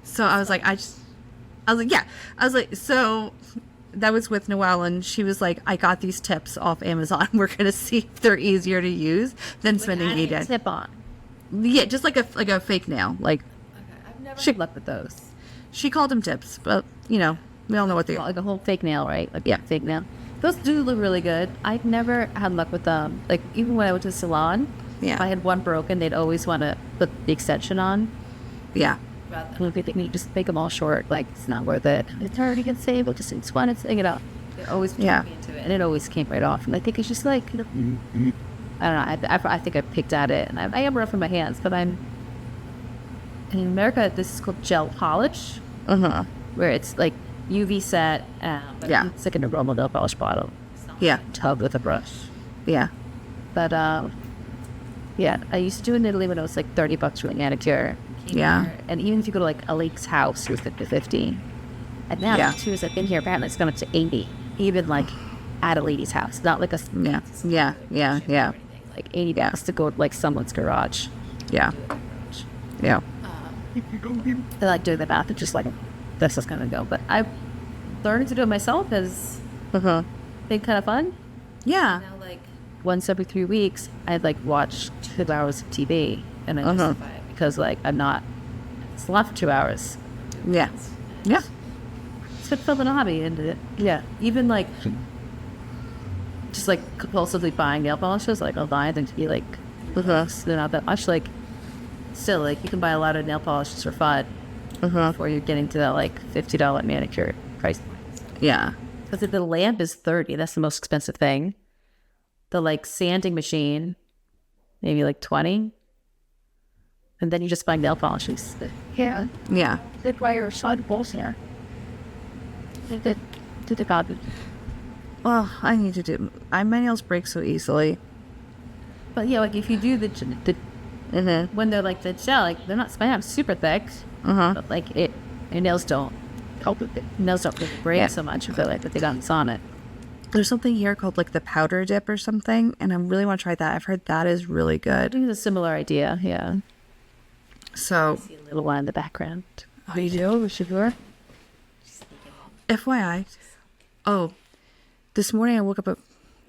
So I was like, yeah. I was like, so that was with Noelle, and she was like, I got these tips off Amazon. We're going to see if they're easier to use than spending $80. Tip on. Yeah, just like a fake nail. Like, I've never had luck with those. she called them tips, but, you know, we all know what they are. Like a whole fake nail, right? Like, Yeah. fake nail. Those do look really good. I've never had luck with them. Like, even when I went to the salon, Yeah. if I had one broken, they'd always want to put the extension on. Yeah. Rather than they just make them all short. Like, it's not worth it. It's already gonna save. We'll just want to take it out. They're always Yeah. me into it, and it always came right off. And I think it's just like, I don't know. I think I picked at it, and I am rough in my hands, but I'm. In America, this is called gel polish, where it's like UV set. But Yeah. It's like a normal nail polish bottle. Yeah. Tub with a brush. Yeah. But yeah, I used to do in Italy when it was like $30 for a manicure. Yeah. And even if you go to like a lake's house, it was like $50. And now, Yeah. too, as I've been here, apparently it's gone up to $80. Even like at a lady's house, not like a Yeah. Yeah. Yeah. Yeah. like $80 to go to like someone's garage. Yeah. Yeah. They like doing the math. It's just like this is gonna go. But I learning to do it myself has been kind of fun. Yeah. Now, like once every 3 weeks, I'd like watch 2 hours of TV, and I justify it because like I'm not. It's a lot for 2 hours. Yeah. Yeah. It's been fun a hobby, and yeah, even like just like compulsively buying nail polishes. Like I'll buy them to be like they're not that much. Like still, like you can buy a lot of nail polishes for fun before you're getting to that like $50 manicure price point. Yeah. Because if the lamp is $30, that's the most expensive thing. The like sanding machine, maybe like $20, and then you just buy nail polishes. Yeah, Yeah. that's why you're side balls here. To the god. Well, I need to do. My nails break so easily. But yeah, like if you do the when they're like the gel, like they're not super thick, but like your nails don't nails don't really break so much. I feel like that they got on it. There's something here called like the powder dip or something, and I really want to try that. I've heard that is really I good. think it's a similar idea. Yeah. So, See a little one in the background. oh, you do? Sure. FYI. Oh, this morning I woke up.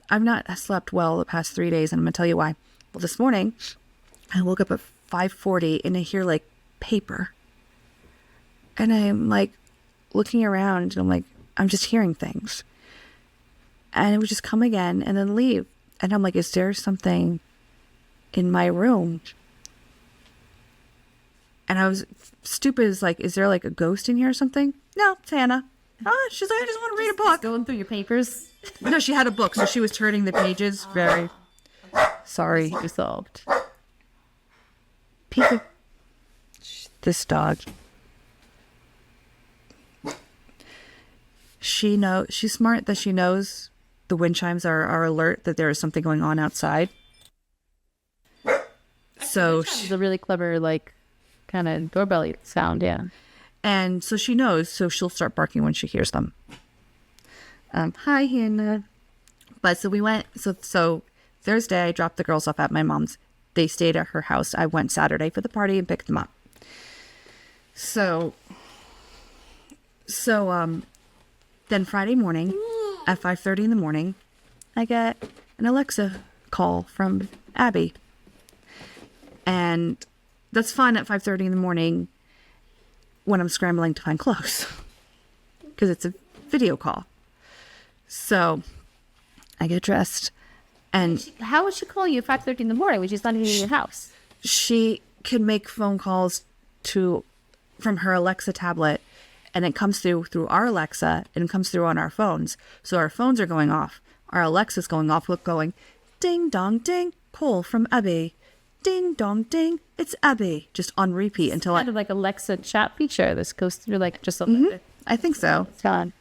I've not slept well the past 3 days, and I'm gonna tell you why. Well, this morning I woke up at 5:40, and I hear like paper, and I'm like looking around, and I'm like, I'm just hearing things, and it would just come again and then leave, and I'm like, is there something in my room? And I was stupid as like, is there like a ghost in here or something? No, it's Hannah. Oh, she's like, I just want to read a book. Going through your papers. No, she had a book, so she was turning the pages. Very sorry. Resolved. Piece of this dog. She's smart that she knows the wind chimes are alert that there is something going on outside. So It's a really clever, like, kind of doorbell sound, yeah. And so she knows, so she'll start barking when she hears them. Hi, Hannah. But so we went, so Thursday I dropped the girls off at my mom's. They stayed at her house. I went Saturday for the party and picked them up. So then Friday morning at 5:30 in the morning, I get an Alexa call from Abby. And that's fun at 5:30 in the morning when I'm scrambling to find clothes because it's a video call. So I get dressed and How would she call you at 5:30 in the morning when she's not even in your house? she can make phone calls from her Alexa tablet, and it comes through our Alexa, and it comes through on our phones. So our phones are going off. Our Alexa's going off with going, ding dong ding, call from Abby. Ding dong ding, it's Abby. Just on repeat until Kind of like Alexa chat feature. This goes through like just a I think so. It's gone.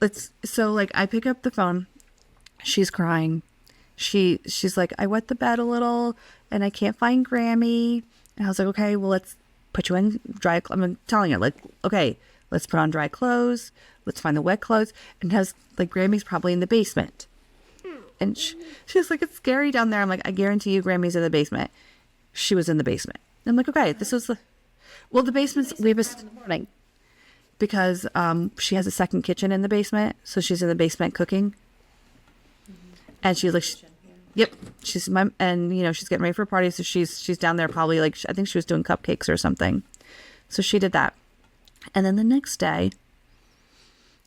I pick up the phone. She's crying. She's like, I wet the bed a little and I can't find Grammy. And I was like, okay, well, let's put you in dry. I'm telling her, like, okay, let's put on dry clothes. Let's find the wet clothes. And Grammy's probably in the basement. And she's like, it's scary down there. I'm like, I guarantee you Grammy's in the basement. She was in the basement. I'm like, okay, this was the basement's, we have Morning. because she has a second kitchen in the basement. So she's in the basement cooking. And she's like, yep, she's she's getting ready for a party. So she's down there probably I think she was doing cupcakes or something. So she did that. And then the next day,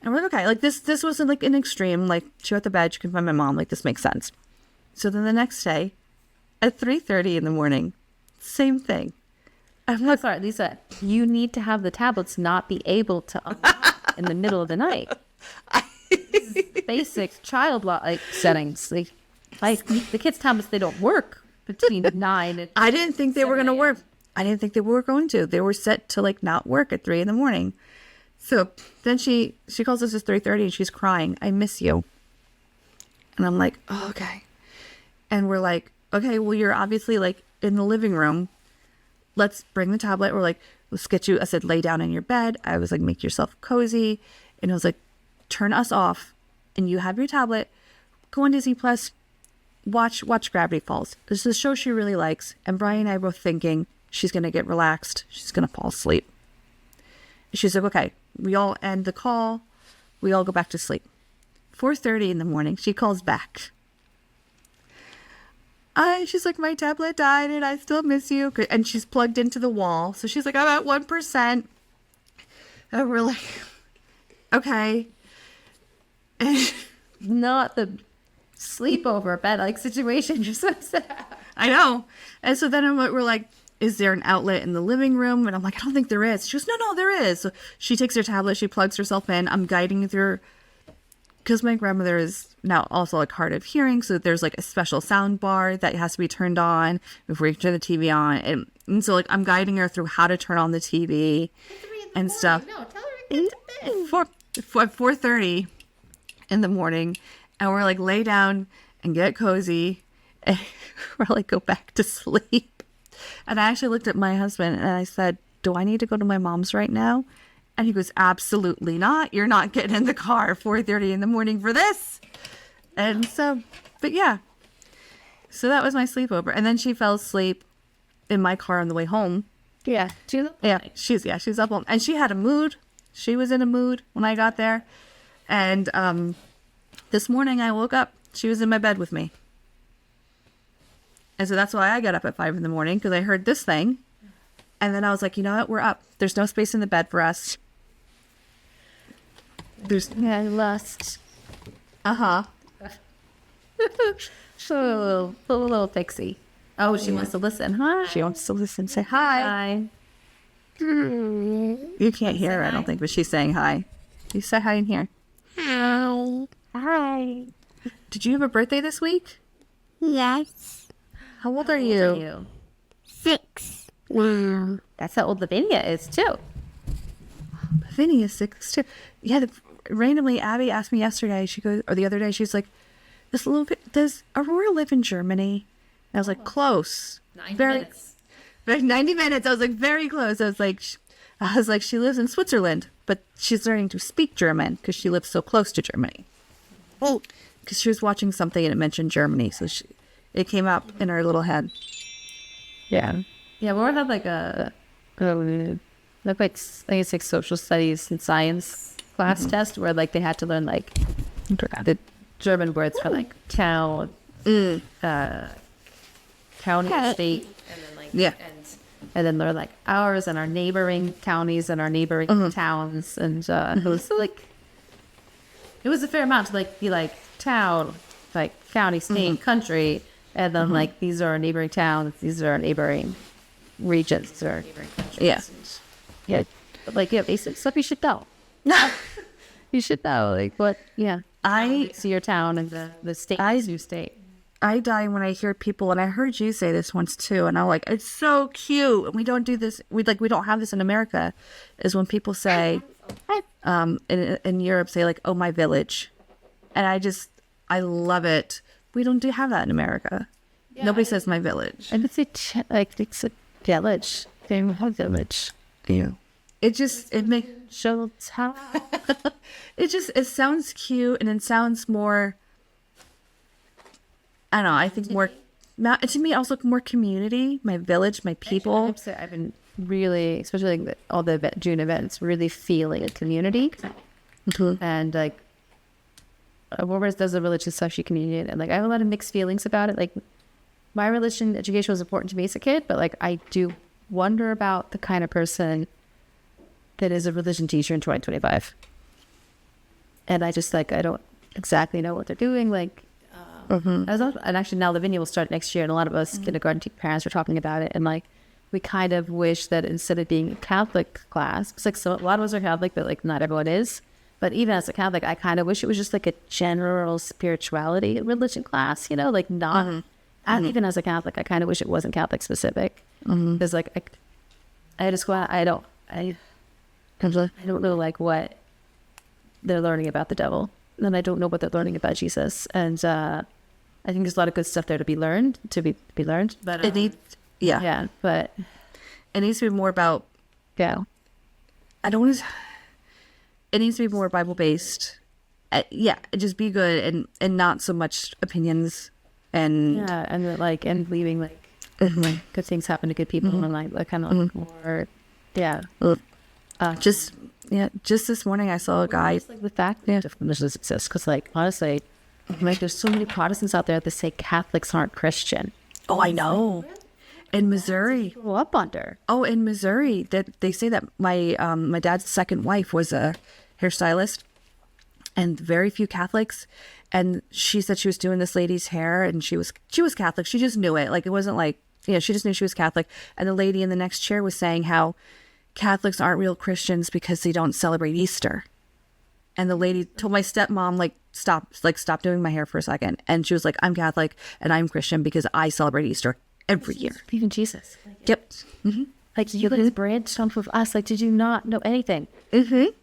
and we're like, okay, this wasn't like an extreme, she went to bed, she can find my mom, this makes sense. So then the next day at 3:30 in the morning, same thing. I'm like, Sorry, Lisa, you need to have the tablets not be able to unlock in the middle of the night. Basic child settings. Like the kids' tablets, they don't work between 9 and I didn't think they were going to work. I didn't think they were going to. They were set to not work at 3 in the morning. So then she calls us at 3:30 and she's crying. I miss you. And I'm like, oh, okay. And we're like, okay, well, you're obviously in the living room. Let's bring the tablet. We're like, let's get you. I said, lay down in your bed. I was like, make yourself cozy. And I was like, turn us off. And you have your tablet. Go on Disney Plus. Watch Gravity Falls. This is a show she really likes. And Brian and I were thinking she's going to get relaxed. She's going to fall asleep. She's like, okay. We all end the call. We all go back to sleep. 4:30 in the morning, she calls back. She's like, my tablet died and I still miss you. And she's plugged into the wall. So she's like, I'm at 1%. And we're like, okay. And not the sleepover bed situation. You're so sad. I know. And so then we're like, is there an outlet in the living room? And I'm like, I don't think there is. She goes, no, there is. So she takes her tablet, she plugs herself in. I'm guiding through, because my grandmother is now also hard of hearing. So there's a special sound bar that has to be turned on before you can turn the TV on. And so I'm guiding her through how to turn on the TV and stuff. No, tell her to get to bed. 4:30 in the morning. And we're lay down and get cozy. And we're go back to sleep. And I actually looked at my husband and I said, do I need to go to my mom's right now? And he goes, absolutely not. You're not getting in the car 4:30 in the morning for this. And so, but yeah. So that was my sleepover. And then she fell asleep in my car on the way home. Yeah. She's up. And she had a mood. She was in a mood when I got there. And this morning I woke up. She was in my bed with me. And so that's why I got up at 5 in the morning, because I heard this thing. And then I was like, you know what? We're up. There's no space in the bed for us. I lost. Uh-huh. So a little pixie. Oh, she wants to listen. Hi. She wants to listen. Say hi. Hi. You can't hear her, I don't think, but she's saying hi. You say hi in here. Hi. Hi. Did you have a birthday this week? Yes. How old are you? 6 now. That's how old Lavinia is too. Vinny is 6 too. Yeah, randomly Abby asked me yesterday, she goes, or the other day, she's like, does Aurora live in Germany? And I was like, close. 90 very minutes. 90 minutes. I was like, very close. I was like, I was like, she lives in Switzerland, but she's learning to speak German because she lives so close to Germany. Because she was watching something and it mentioned Germany, so it came up in her little head. Yeah. Yeah, we had like like I think it's like social studies and science class test where like they had to learn like the German words for like town, county, state, and then like and then learn like ours and our neighboring counties and our neighboring towns, and so like it was a fair amount to like be like town, like county, state, country, and then like these are our neighboring towns, these are our neighboring regions, these are our neighboring countries. Yeah, but like basic stuff you should know. You should know like what. Yeah, I see your town and the state, new state. I die when I hear people, and I heard you say this once too, and I'm like, it's so cute. And we don't do this. We don't have this in America. Is when people say, in Europe, say like, "Oh, my village," and I love it. We don't have that in America. Yeah, nobody says my village. And it's a village. They have village. Yeah. It makes show town. it sounds cute, and it sounds more. I don't know. I think more. To me, also more community. My village, my people. I've been really, especially like all the June events, really feeling a community, and like. Warburg does a religious stuff communion, and like I have a lot of mixed feelings about it. Like my religion education was important to me as a kid, but like I do wonder about the kind of person that is a religion teacher in 2025. And I just like I don't exactly know what they're doing. Like, and actually now Lavinia will start next year, and a lot of us kindergarten parents are talking about it, and like we kind of wish that instead of being a Catholic class, it's like so a lot of us are Catholic, but like not everyone is. But even as a Catholic, I kind of wish it was just like a general spirituality religion class, like not, even as a Catholic, I kind of wish it wasn't Catholic specific. Because like, I just go out, I don't know like what they're learning about the devil. And I don't know what they're learning about Jesus. And I think there's a lot of good stuff there to be learned, But it needs, but it needs to be more about, it needs to be more Bible-based. Just be good and not so much opinions and and leaving like good things happen to good people and like kind of like more just this morning I saw a guy like the fact that religions exist, because like honestly like there's so many Protestants out there that say Catholics aren't Christian. Oh, I know. In Missouri. Up under. Oh, in Missouri, that they say that my dad's second wife was a hairstylist, and very few Catholics. And she said she was doing this lady's hair, and she was Catholic. She just knew it. Like it wasn't like she just knew she was Catholic. And the lady in the next chair was saying how Catholics aren't real Christians because they don't celebrate Easter. And the lady told my stepmom, like, stop doing my hair for a second. And she was like, I'm Catholic and I'm Christian because I celebrate Easter every year. Believe in Jesus. Yep. Like you guys branched off of us. Like, did you not know anything? Oh.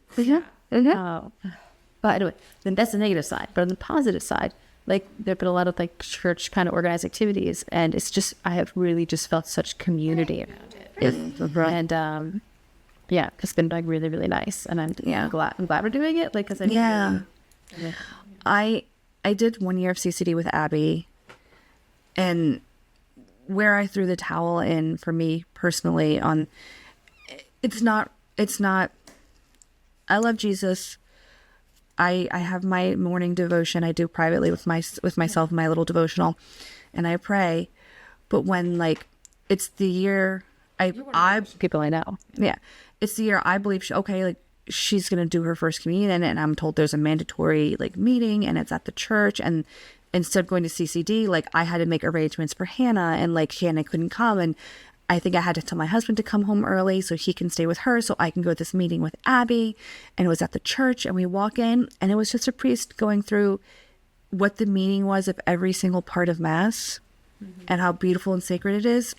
But anyway, then that's the negative side. But on the positive side, like there've been a lot of like church kind of organized activities, and it's just I have really just felt such community around it. And it's been like really, really nice, and I'm glad we're doing it. Like, cause I did 1 year of CCD with Abby, and where I threw the towel in for me personally on, it's not, I love Jesus. I have my morning devotion I do privately with myself, my little devotional, and I pray. But when like it's the year I people I know. Yeah. It's the year I believe she's going to do her first communion, and I'm told there's a mandatory like meeting and it's at the church, and instead of going to CCD, like I had to make arrangements for Hannah, and like Hannah couldn't come, and I think I had to tell my husband to come home early so he can stay with her so I can go to this meeting with Abby. And it was at the church, and we walk in, and it was just a priest going through what the meaning was of every single part of Mass and how beautiful and sacred it is.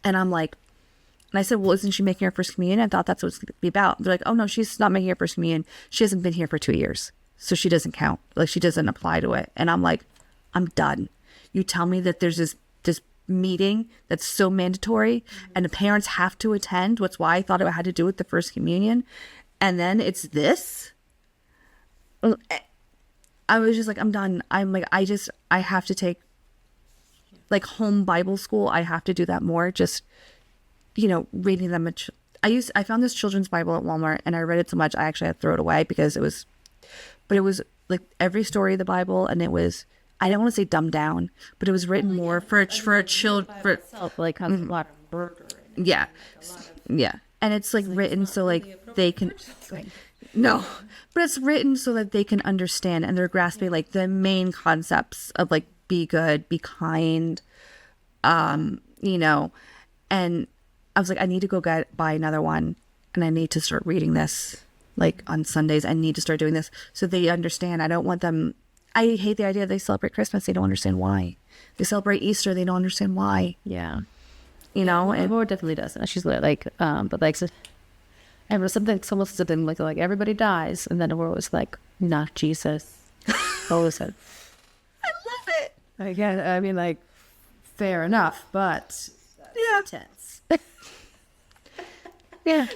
And I'm like, and I said, well, isn't she making her first communion? I thought that's what it's going to be about. They're like, oh no, she's not making her first communion. She hasn't been here for 2 years. So she doesn't count. Like she doesn't apply to it. And I'm like, I'm done. You tell me that there's this meeting that's so mandatory and the parents have to attend. That's why I thought it had to do with the first communion. And then it's this. I was just like, I'm done. I'm like, I have to take like home Bible school. I have to do that more. Just, reading them. I found this children's Bible at Walmart and I read it so much I actually had to throw it away because it was like every story of the Bible, and it was, I don't want to say dumbed down, but it was written more for a child, like has a lot of murder. Yeah. And it's like written so like they can, no, but it's written so that they can understand and they're grasping like the main concepts of like be good, be kind, and I was like, I need to go buy another one and I need to start reading this like on Sundays. I need to start doing this so they understand. I don't want them, I hate the idea they celebrate Christmas. They don't understand why. They celebrate Easter. They don't understand why. Yeah. And Laura definitely doesn't. She's like, but like, I remember something like everybody dies, and then the world was like, not Jesus. All of a sudden, I love it. Again, I mean, like, fair enough, but Yeah. intense. Yeah.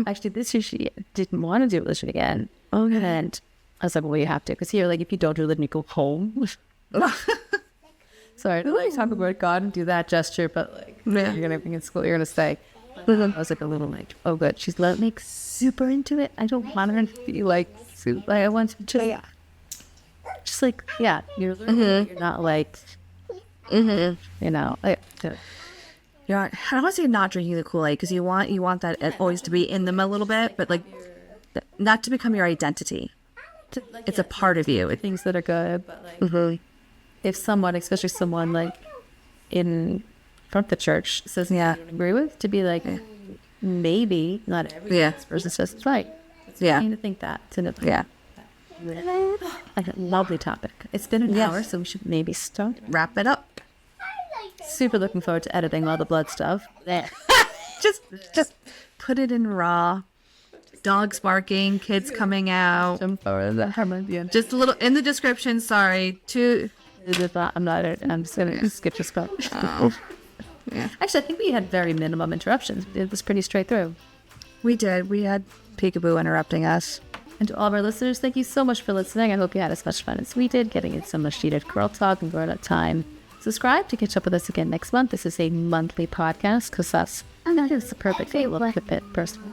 Actually, this year she didn't want to do religion again. Okay. And I was like, well, you have to, because here, like, if you don't do religion, you go home. Sorry to like talk about God and do that gesture, but like you're gonna be in school, you're gonna stay. I was like a little like, oh good, she's like super into it. I don't want her to be like super, like I want to just like you're learning, you're not like like You're not, I don't want to say not drinking the Kool-Aid because you want that always to be in them a little bit, but like not to become your identity. It's a part of you. things that are good, but like if someone, especially someone like in front of the church says you don't agree with, to be like maybe not every person says it's right. It's fine to think that. Like a lovely topic. It's been an hour, so we should maybe start. Wrap it up. Super looking forward to editing all the blood stuff. Just put it in raw. Dogs barking, kids coming out. Just a little in the description. Sorry. I'm just gonna skip this part. Actually, I think we had very minimum interruptions. It was pretty straight through. We did. We had Peekaboo interrupting us. And to all of our listeners, thank you so much for listening. I hope you had as much fun as we did, getting in some much needed girl talk and grown up time. Subscribe to catch up with us again next month. This is a monthly podcast because that is the perfect fit personally.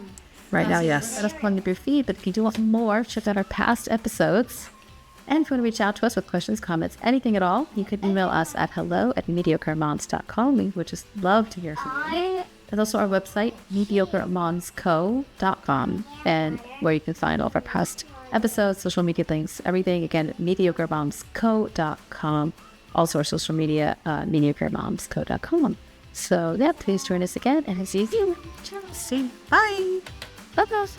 Right now, yes. Let us plug up your feed, but if you do want more, check out our past episodes. And if you want to reach out to us with questions, comments, anything at all, you can email us at hello@MediocreMoms.com. We would just love to hear from you. There's also our website, MediocreMomsCo.com, and where you can find all of our past episodes, social media links, everything. Again, MediocreMomsCo.com. Also our social media, MediocreMomsCo.com. So, please join us again, and see you soon. Bye. Bye, guys.